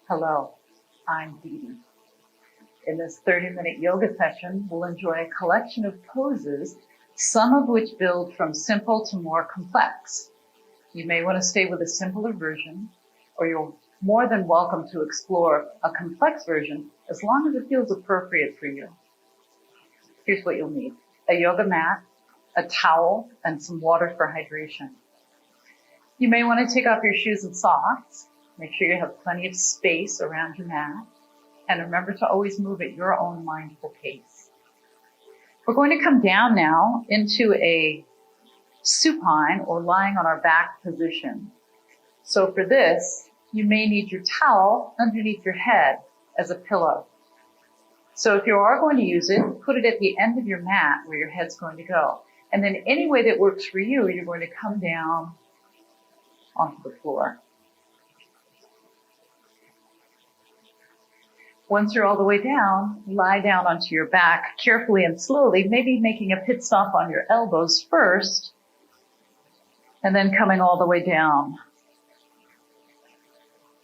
Hello, I'm DeDe. In this 30-minute yoga session, we'll enjoy a collection of poses, some of which build from simple to more complex. You may want to stay with a simpler version, or you're more than welcome to explore a complex version as long as it feels appropriate for you. Here's what you'll need: a yoga mat, a towel, and some water for hydration. You may want to take off your shoes and socks. Make sure you have plenty of space around your mat. And remember to always move at your own mindful pace. We're going to come down now into a supine, or lying on our back position. So for this, you may need your towel underneath your head as a pillow. So if you are going to use it, put it at the end of your mat where your head's going to go. And then any way that works for you, you're going to come down onto the floor. Once you're all the way down, lie down onto your back carefully and slowly, maybe making a pit stop on your elbows first, and then coming all the way down.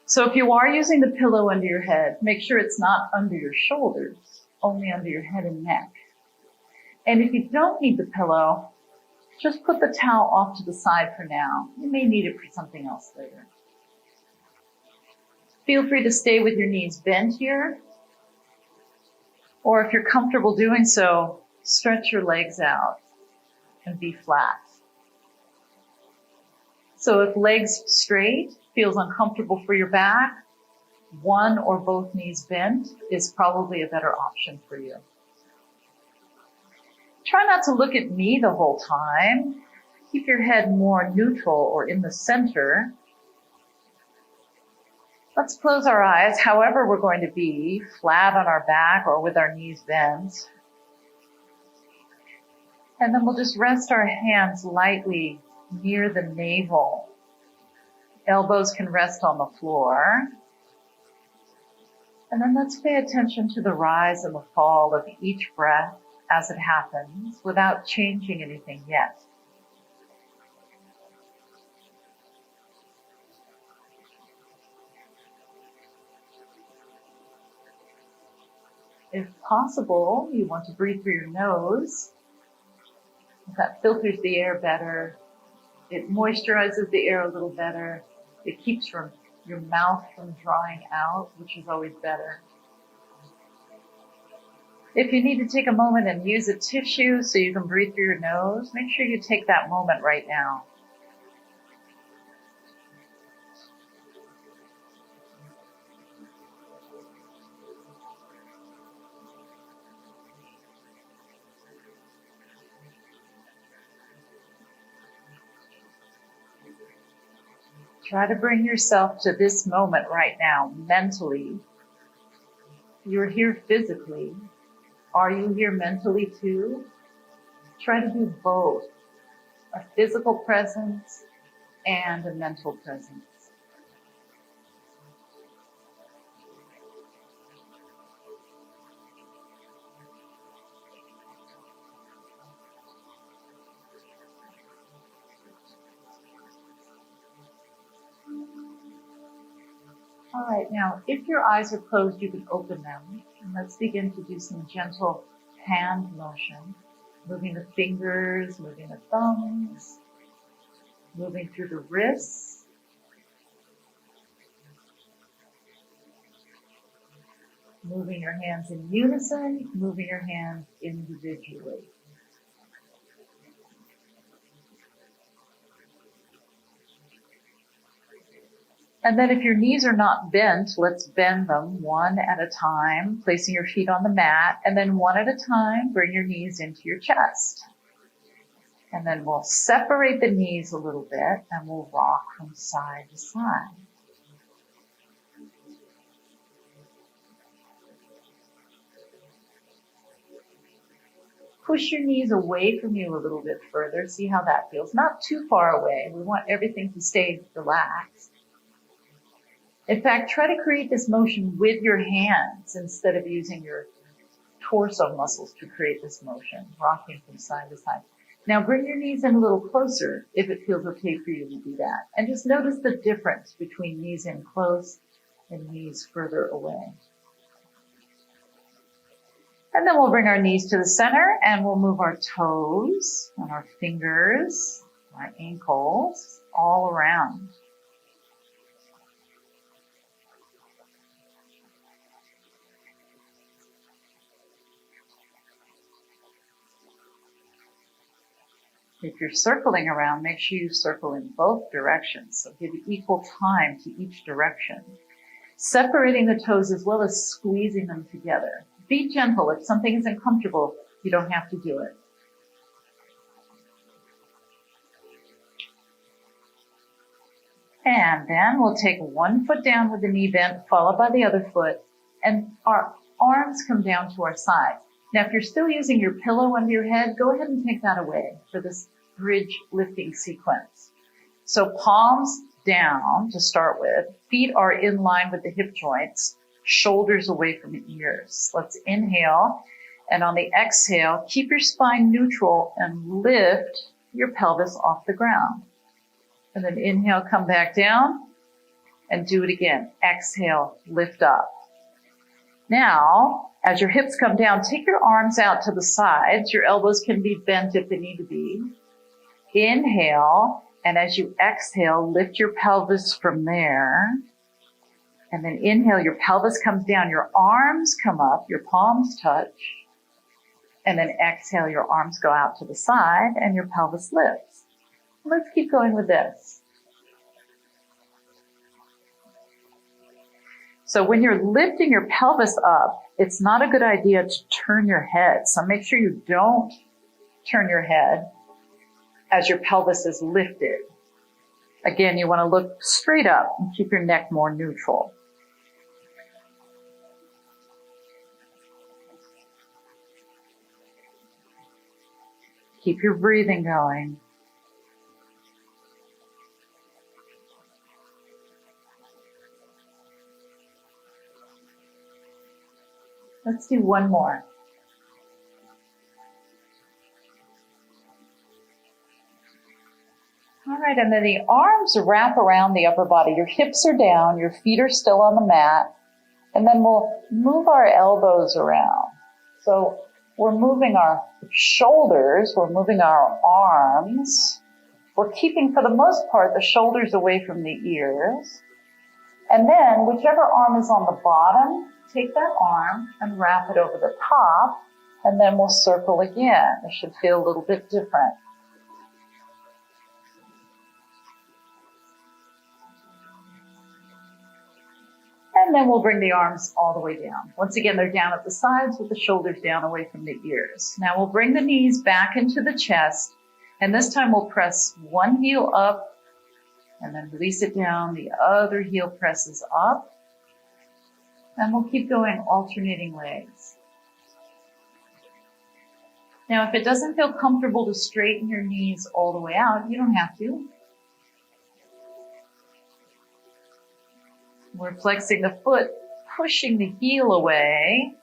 So if you are using the pillow under your head, make sure it's not under your shoulders, only under your head and neck. And if you don't need the pillow, just put the towel off to the side for now. You may need it for something else later. Feel free to stay with your knees bent here, or if you're comfortable doing so, stretch your legs out and be flat. So if legs straight feels uncomfortable for your back, one or both knees bent is probably a better option for you. Try not to look at me the whole time. Keep your head more neutral or in the center. Let's close our eyes, however we're going to be, flat on our back or with our knees bent. And then we'll just rest our hands lightly near the navel. Elbows can rest on the floor. And then let's pay attention to the rise and the fall of each breath as it happens without changing anything yet. If possible, you want to breathe through your nose. That filters the air better. It moisturizes the air a little better. It keeps your mouth from drying out, which is always better. If you need to take a moment and use a tissue so you can breathe through your nose, make sure you take that moment right now. Try to bring yourself to this moment right now, mentally. You're here physically. Are you here mentally too? Try to do both, a physical presence and a mental presence. All right, now, if your eyes are closed, you can open them. And let's begin to do some gentle hand motion, moving the fingers, moving the thumbs, moving through the wrists. Moving your hands in unison, moving your hands individually. And then if your knees are not bent, let's bend them one at a time, placing your feet on the mat, and then one at a time, bring your knees into your chest. And then we'll separate the knees a little bit, and we'll rock from side to side. Push your knees away from you a little bit further. See how that feels. Not too far away. We want everything to stay relaxed. In fact, try to create this motion with your hands instead of using your torso muscles to create this motion, rocking from side to side. Now bring your knees in a little closer if it feels okay for you to do that. And just notice the difference between knees in close and knees further away. And then we'll bring our knees to the center and we'll move our toes and our fingers, our ankles all around. If you're circling around, make sure you circle in both directions. So give equal time to each direction. Separating the toes as well as squeezing them together. Be gentle. If something isn't comfortable, you don't have to do it. And then we'll take one foot down with the knee bent, followed by the other foot, and our arms come down to our side. Now, if you're still using your pillow under your head, go ahead and take that away for this bridge lifting sequence. So palms down to start with. Feet are in line with the hip joints, shoulders away from the ears. Let's inhale. And on the exhale, keep your spine neutral and lift your pelvis off the ground. And then inhale, come back down and do it again. Exhale, lift up. Now, as your hips come down, take your arms out to the sides. Your elbows can be bent if they need to be. Inhale, and as you exhale, lift your pelvis from there. And then inhale, your pelvis comes down, your arms come up, your palms touch. And then exhale, your arms go out to the side and your pelvis lifts. Let's keep going with this. So when you're lifting your pelvis up, it's not a good idea to turn your head. So make sure you don't turn your head as your pelvis is lifted. Again, you want to look straight up and keep your neck more neutral. Keep your breathing going. Let's do one more. All right, and then the arms wrap around the upper body. Your hips are down, your feet are still on the mat, and then we'll move our elbows around. So we're moving our shoulders, we're moving our arms. We're keeping, for the most part, the shoulders away from the ears. And then whichever arm is on the bottom, take that arm and wrap it over the top, and then we'll circle again. It should feel a little bit different. And then we'll bring the arms all the way down. Once again, they're down at the sides with the shoulders down away from the ears. Now we'll bring the knees back into the chest, and this time we'll press one heel up and then release it down. The other heel presses up. And we'll keep going, alternating legs. Now, if it doesn't feel comfortable to straighten your knees all the way out, you don't have to. We're flexing the foot, pushing the heel away.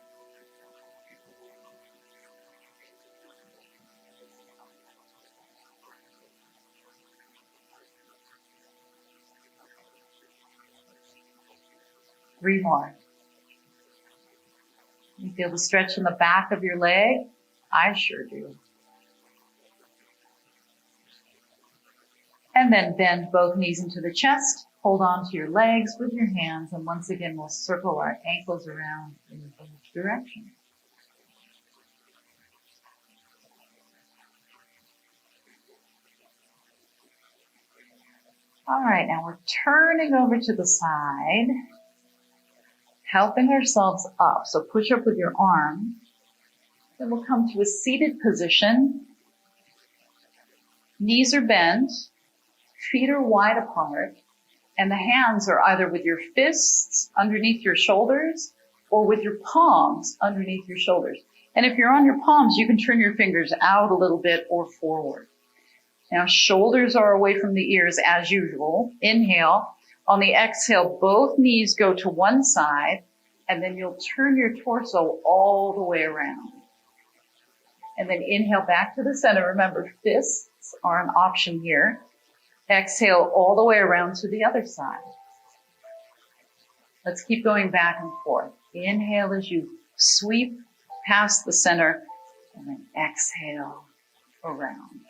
Three more. You feel the stretch in the back of your leg? I sure do. And then bend both knees into the chest. Hold on to your legs with your hands. And once again, we'll circle our ankles around in each direction. All right, now we're turning over to the side, helping ourselves up. So push up with your arm. Then we'll come to a seated position. Knees are bent, feet are wide apart, and the hands are either with your fists underneath your shoulders or with your palms underneath your shoulders. And if you're on your palms, you can turn your fingers out a little bit or forward. Now, shoulders are away from the ears as usual. Inhale. On the exhale, both knees go to one side, and then you'll turn your torso all the way around. And then inhale back to the center. Remember, fists are an option here. Exhale all the way around to the other side. Let's keep going back and forth. Inhale as you sweep past the center, and then exhale around.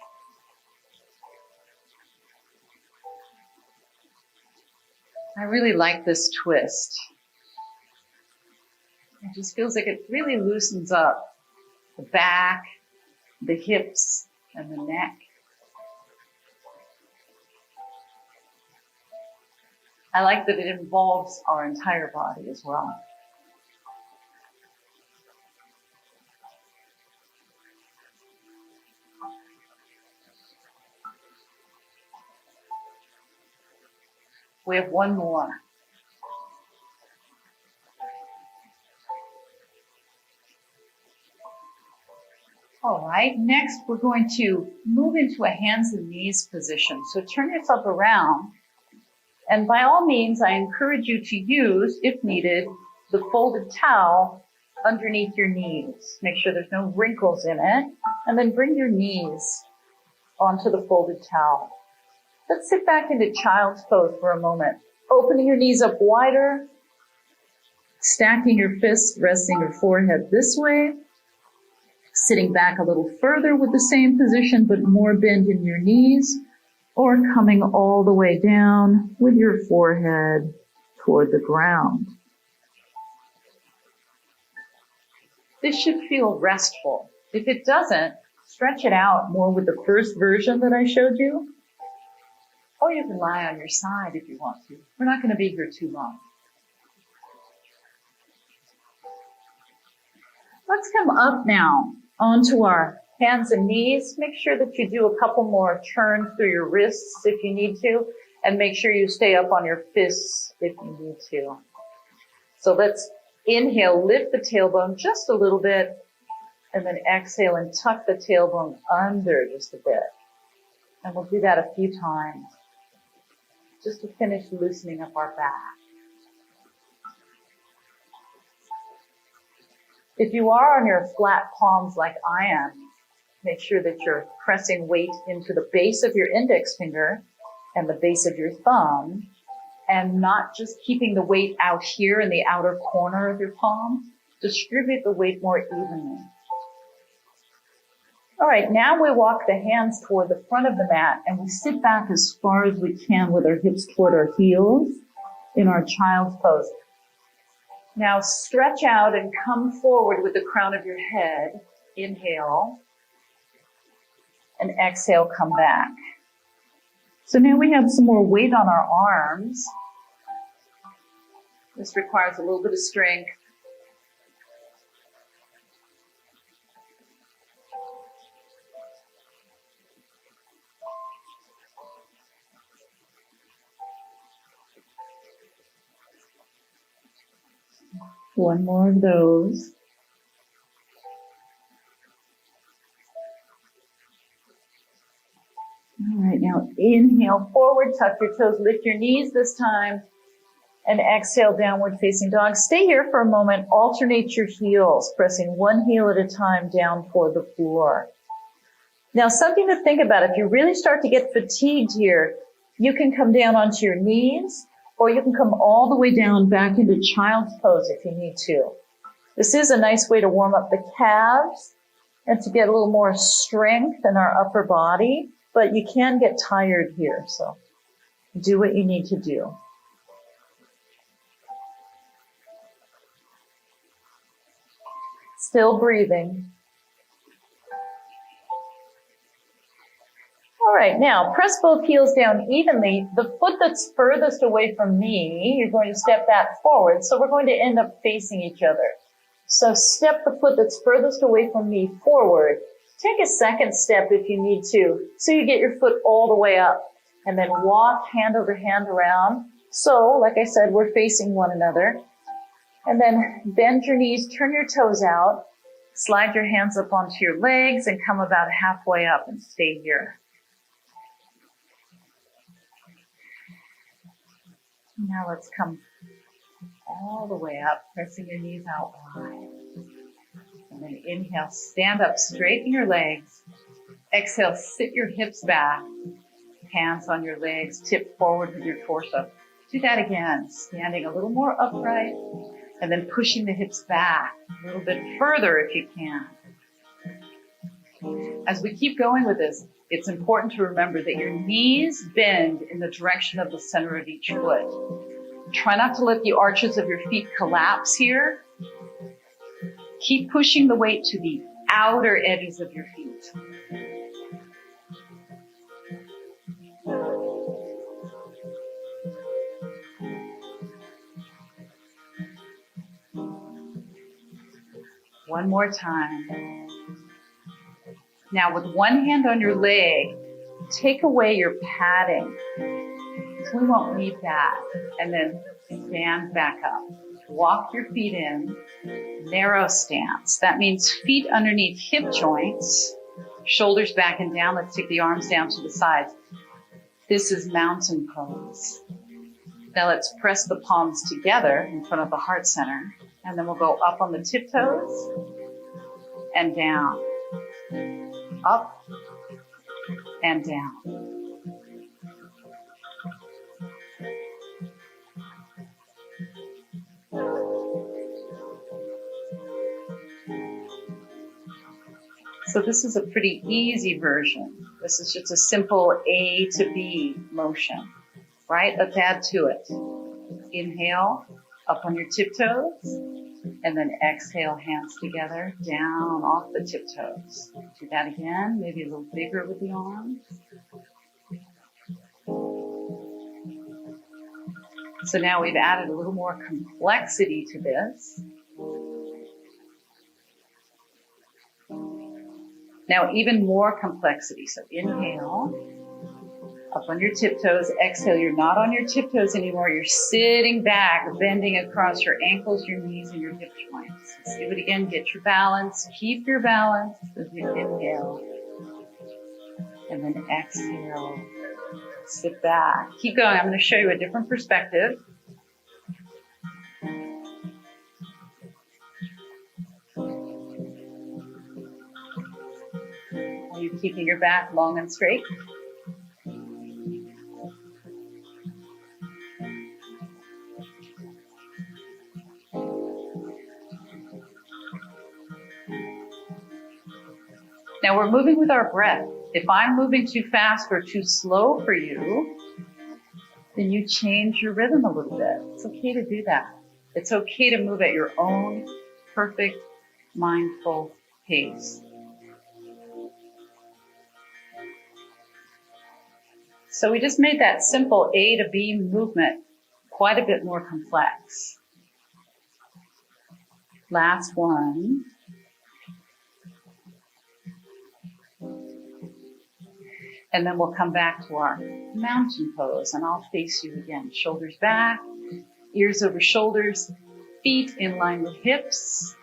I really like this twist. It just feels like it really loosens up the back, the hips, and the neck. I like that it involves our entire body as well. We have one more. All right, next we're going to move into a hands and knees position. So turn yourself around, and by all means, I encourage you to use, if needed, the folded towel underneath your knees. Make sure there's no wrinkles in it, and then bring your knees onto the folded towel. Let's sit back into child's pose for a moment. Opening your knees up wider, stacking your fists, resting your forehead this way, sitting back a little further with the same position but more bend in your knees, or coming all the way down with your forehead toward the ground. This should feel restful. If it doesn't, stretch it out more with the first version that I showed you. Or you can lie on your side if you want to. We're not going to be here too long. Let's come up now onto our hands and knees. Make sure that you do a couple more turns through your wrists if you need to, and make sure you stay up on your fists if you need to. So let's inhale, lift the tailbone just a little bit, and then exhale and tuck the tailbone under just a bit. And we'll do that a few times, just to finish loosening up our back. If you are on your flat palms like I am, make sure that you're pressing weight into the base of your index finger and the base of your thumb, and not just keeping the weight out here in the outer corner of your palm. Distribute the weight more evenly. All right, now we walk the hands toward the front of the mat, and we sit back as far as we can with our hips toward our heels in our child's pose. Now stretch out and come forward with the crown of your head. Inhale. And exhale, come back. So now we have some more weight on our arms. This requires a little bit of strength. One more of those. All right, now inhale forward, tuck your toes, lift your knees this time, and exhale, downward facing dog. Stay here for a moment, alternate your heels, pressing one heel at a time down toward the floor. Now, something to think about, if you really start to get fatigued here, you can come down onto your knees, or you can come all the way down back into child's pose if you need to. This is a nice way to warm up the calves and to get a little more strength in our upper body, but you can get tired here, so do what you need to do. Still breathing. All right, now press both heels down evenly. The foot that's furthest away from me, you're going to step that forward, so we're going to end up facing each other. So step the foot that's furthest away from me forward. Take a second step if you need to, so you get your foot all the way up, and then walk hand over hand around. So, like I said, we're facing one another. And then bend your knees, turn your toes out, slide your hands up onto your legs, and come about halfway up and stay here. Now let's come all the way up, pressing your knees out wide. And then inhale, stand up, straighten your legs. Exhale, sit your hips back, hands on your legs, tip forward with your torso. Do that again, standing a little more upright and then pushing the hips back a little bit further if you can. As we keep going with this, it's important to remember that your knees bend in the direction of the center of each foot. Try not to let the arches of your feet collapse here. Keep pushing the weight to the outer edges of your feet. One more time. Now with one hand on your leg, take away your padding. So we won't need that. And then stand back up. Walk your feet in. Narrow stance. That means feet underneath hip joints, shoulders back and down. Let's take the arms down to the sides. This is mountain pose. Now let's press the palms together in front of the heart center. And then we'll go up on the tiptoes and down. Up and down. So this is a pretty easy version. This is just a simple A to B motion, right? Let's add to it. Inhale, up on your tiptoes, and then exhale, hands together, down off the tiptoes. Do that again, maybe a little bigger with the arms. So now we've added a little more complexity to this. Now even more complexity. So inhale, up on your tiptoes, exhale. You're not on your tiptoes anymore. You're sitting back, bending across your ankles, your knees, and your hip joints. Let's do it again. Get your balance. Keep your balance as you inhale. And then exhale. Sit back. Keep going. I'm going to show you a different perspective. Are you keeping your back long and straight? Now we're moving with our breath. If I'm moving too fast or too slow for you, then you change your rhythm a little bit. It's okay to do that. It's okay to move at your own perfect, mindful pace. So we just made that simple A to B movement quite a bit more complex. Last one. And then we'll come back to our mountain pose, and I'll face you again. Shoulders back, ears over shoulders, feet in line with hips.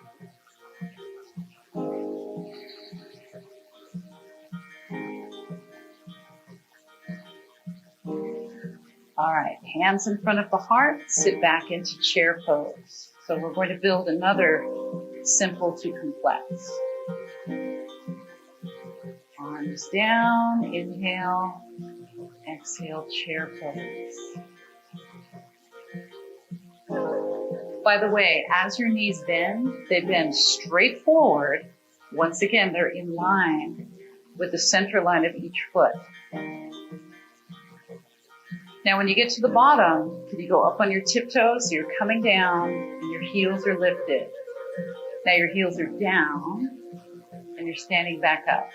All right, hands in front of the heart, sit back into chair pose. So we're going to build another simple to complex. Arms down, inhale, exhale, chair pose. By the way, as your knees bend, they bend straight forward. Once again, they're in line with the center line of each foot. Now, when you get to the bottom, can you go up on your tiptoes? So you're coming down and your heels are lifted. Now your heels are down and you're standing back up.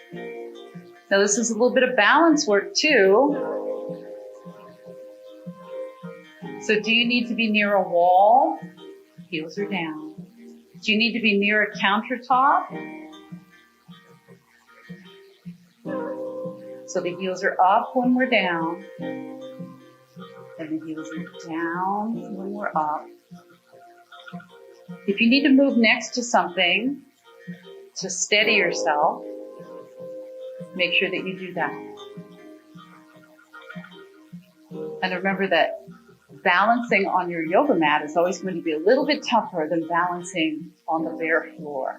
Now this is a little bit of balance work too. So do you need to be near a wall? Heels are down. Do you need to be near a countertop? So the heels are up when we're down. And the heels are down when we're up. If you need to move next to something to steady yourself, make sure that you do that. And remember that balancing on your yoga mat is always going to be a little bit tougher than balancing on the bare floor.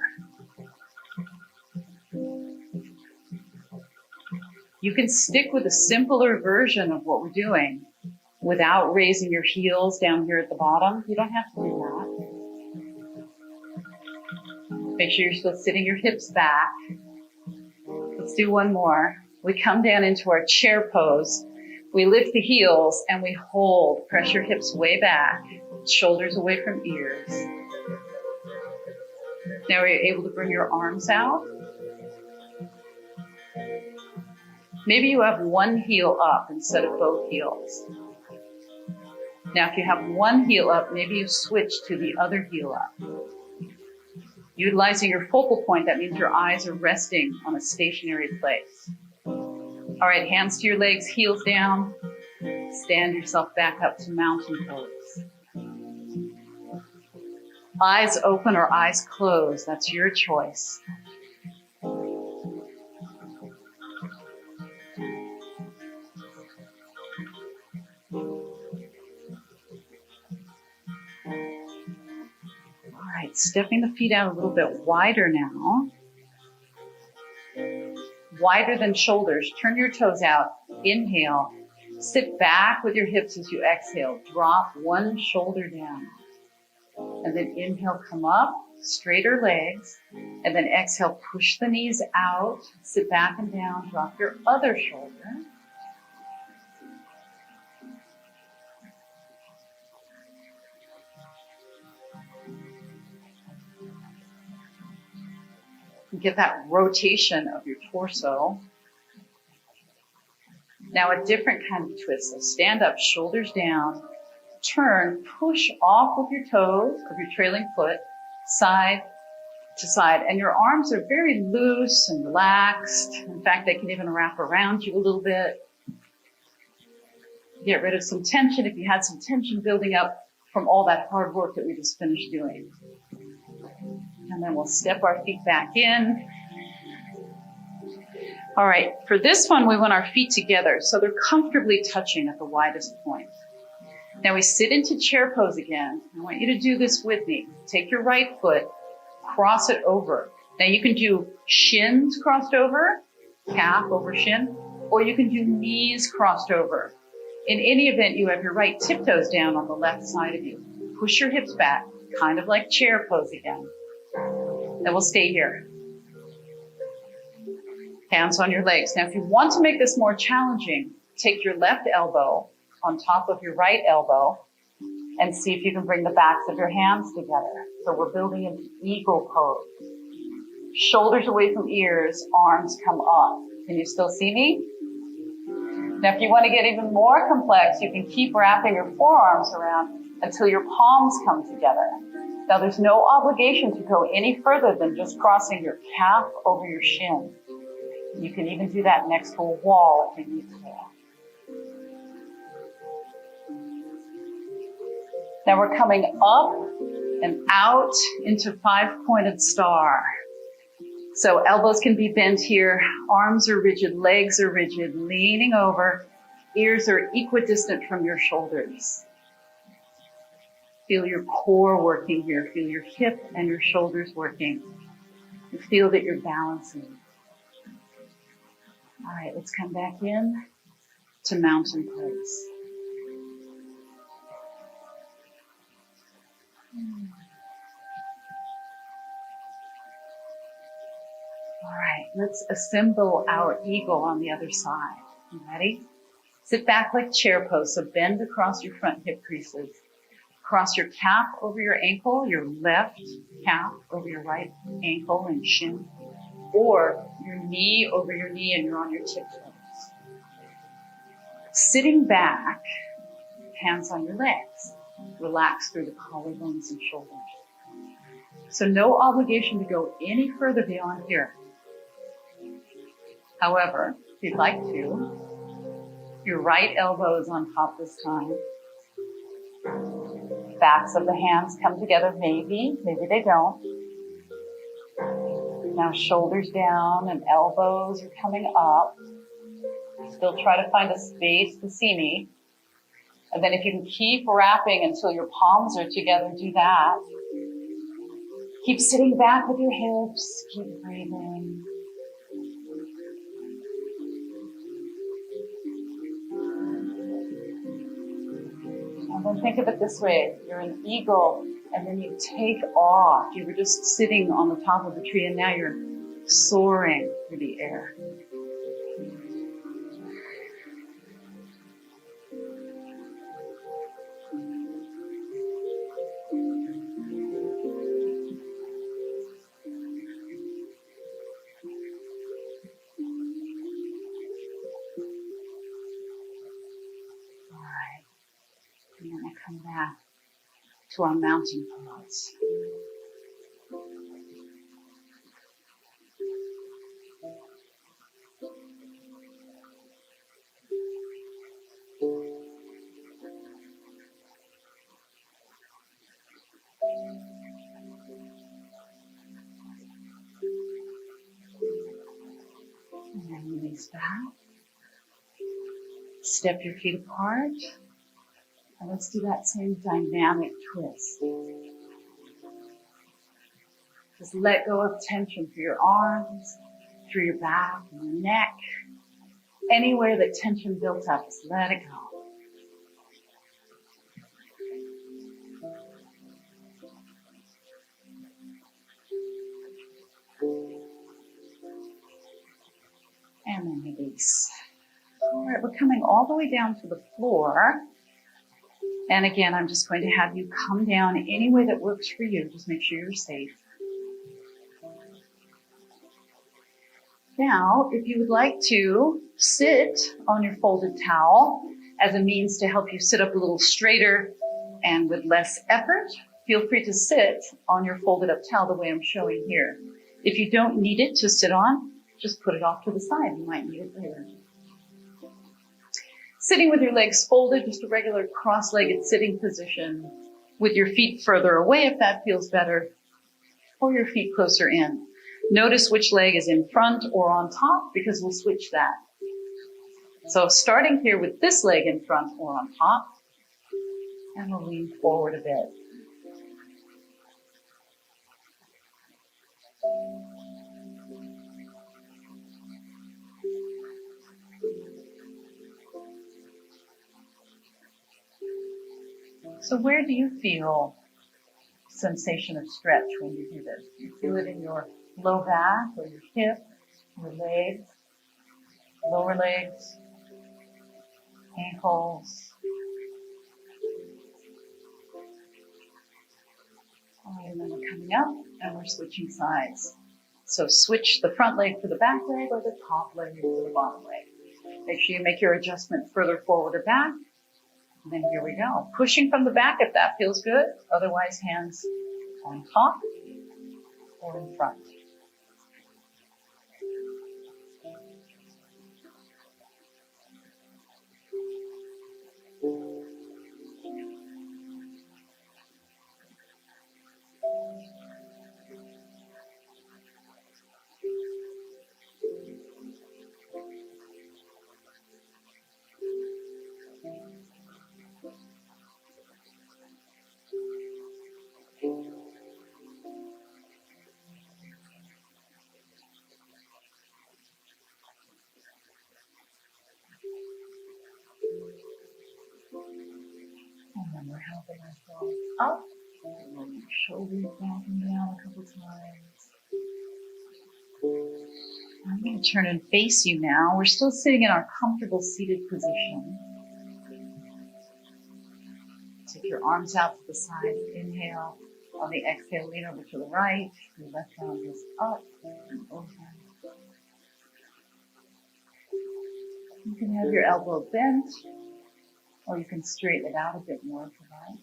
You can stick with a simpler version of what we're doing, without raising your heels down here at the bottom. You don't have to do that. Make sure you're still sitting your hips back. Let's do one more. We come down into our chair pose. We lift the heels and we hold. Press your hips way back, shoulders away from ears. Now are you able to bring your arms out? Maybe you have one heel up instead of both heels. Now if you have one heel up, maybe you switch to the other heel up. Utilizing your focal point, that means your eyes are resting on a stationary place. All right, hands to your legs, heels down. Stand yourself back up to mountain pose. Eyes open or eyes closed, that's your choice. All right, stepping the feet out a little bit wider now. Wider than shoulders. Turn your toes out. Inhale. Sit back with your hips as you exhale. Drop one shoulder down. And then inhale, come up, straighter legs. And then exhale, push the knees out. Sit back and down. Drop your other shoulder. Get that rotation of your torso. Now a different kind of twist. So stand up, shoulders down, turn, push off with your toes of your trailing foot, side to side. And your arms are very loose and relaxed. In fact, they can even wrap around you a little bit. Get rid of some tension if you had some tension building up from all that hard work that we just finished doing. And then we'll step our feet back in. All right, for this one, we want our feet together so they're comfortably touching at the widest point. Now we sit into chair pose again. I want you to do this with me. Take your right foot, cross it over. Now you can do shins crossed over, calf over shin, or you can do knees crossed over. In any event, you have your right tiptoes down on the left side of you. Push your hips back, kind of like chair pose again. Then we'll stay here. Hands on your legs. Now, if you want to make this more challenging, take your left elbow on top of your right elbow and see if you can bring the backs of your hands together. So we're building an eagle pose. Shoulders away from ears, arms come up. Can you still see me? Now, if you want to get even more complex, you can keep wrapping your forearms around until your palms come together. Now, there's no obligation to go any further than just crossing your calf over your shin. You can even do that next to a wall if you need to. Now we're coming up and out into five-pointed star. So elbows can be bent here, arms are rigid, legs are rigid, leaning over, ears are equidistant from your shoulders. Feel your core working here. Feel your hip and your shoulders working. And feel that you're balancing. All right, let's come back in to mountain pose. All right, let's assemble our eagle on the other side. You ready? Sit back like chair pose, so bend across your front hip creases. Cross your calf over your ankle, your left calf over your right ankle and shin, or your knee over your knee and you're on your tiptoes. Sitting back, hands on your legs. Relax through the collarbones and shoulders. So no obligation to go any further beyond here. However, if you'd like to, your right elbow is on top this time. Backs of the hands come together, maybe they don't. Now shoulders down and elbows are coming up. Still try to find a space to see me. And then if you can keep wrapping until your palms are together, do that. Keep sitting back with your hips, keep breathing. And then think of it this way. You're an eagle, and then you take off. You were just sitting on the top of the tree, and now you're soaring through the air. And then we'll come back to our mountain pose. And then release back. Step your feet apart. And let's do that same dynamic twist. Just let go of tension through your arms, through your back, and your neck. Anywhere that tension built up, just let it go. And then release. All right, we're coming all the way down to the floor. And again, I'm just going to have you come down any way that works for you. Just make sure you're safe. Now, if you would like to sit on your folded towel as a means to help you sit up a little straighter and with less effort, feel free to sit on your folded up towel the way I'm showing here. If you don't need it to sit on, just put it off to the side. You might need it later. Sitting with your legs folded, just a regular cross-legged sitting position with your feet further away if that feels better, or your feet closer in. Notice which leg is in front or on top because we'll switch that. So starting here with this leg in front or on top, and we'll lean forward a bit. So where do you feel sensation of stretch when you do this? Do you feel it in your low back or your hip, your legs, lower legs, ankles? All right, and then we're coming up and we're switching sides. So switch the front leg for the back leg or the top leg for the bottom leg. Make sure you make your adjustment further forward or back. And then here we go. Pushing from the back if that feels good. Otherwise, hands on top or in front. And then we're helping ourselves up. And then your shoulders back and down a couple times. I'm going to turn and face you now. We're still sitting in our comfortable seated position. Take your arms out to the side. Inhale. On the exhale, lean over to the right. Your left arm goes up and over. You can have your elbow bent, or you can straighten it out a bit more if you like.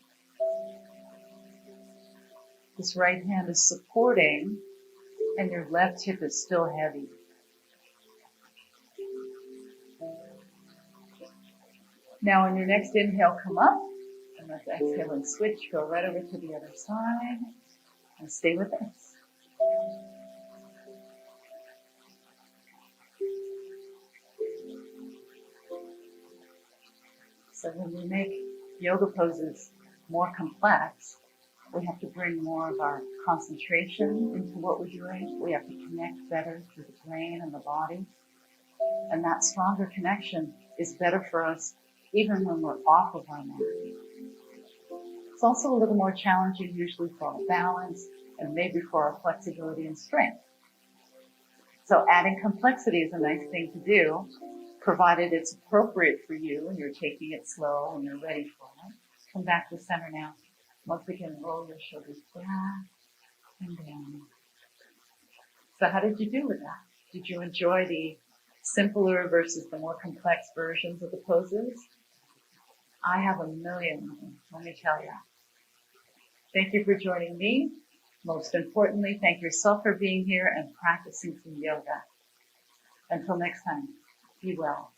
This right hand is supporting, and your left hip is still heavy. Now on your next inhale, come up, and let's exhale and switch. Go right over to the other side, and stay with us. So when we make yoga poses more complex, we have to bring more of our concentration into what we're doing. We have to connect better to the brain and the body. And that stronger connection is better for us even when we're off of our mat. It's also a little more challenging usually for our balance and maybe for our flexibility and strength. So adding complexity is a nice thing to do, provided it's appropriate for you and you're taking it slow and you're ready for it. Come back to center now. Once again, roll your shoulders back and down. So how did you do with that? Did you enjoy the simpler versus the more complex versions of the poses? I have a million of them, let me tell you. Thank you for joining me. Most importantly, thank yourself for being here and practicing some yoga. Until next time, be well.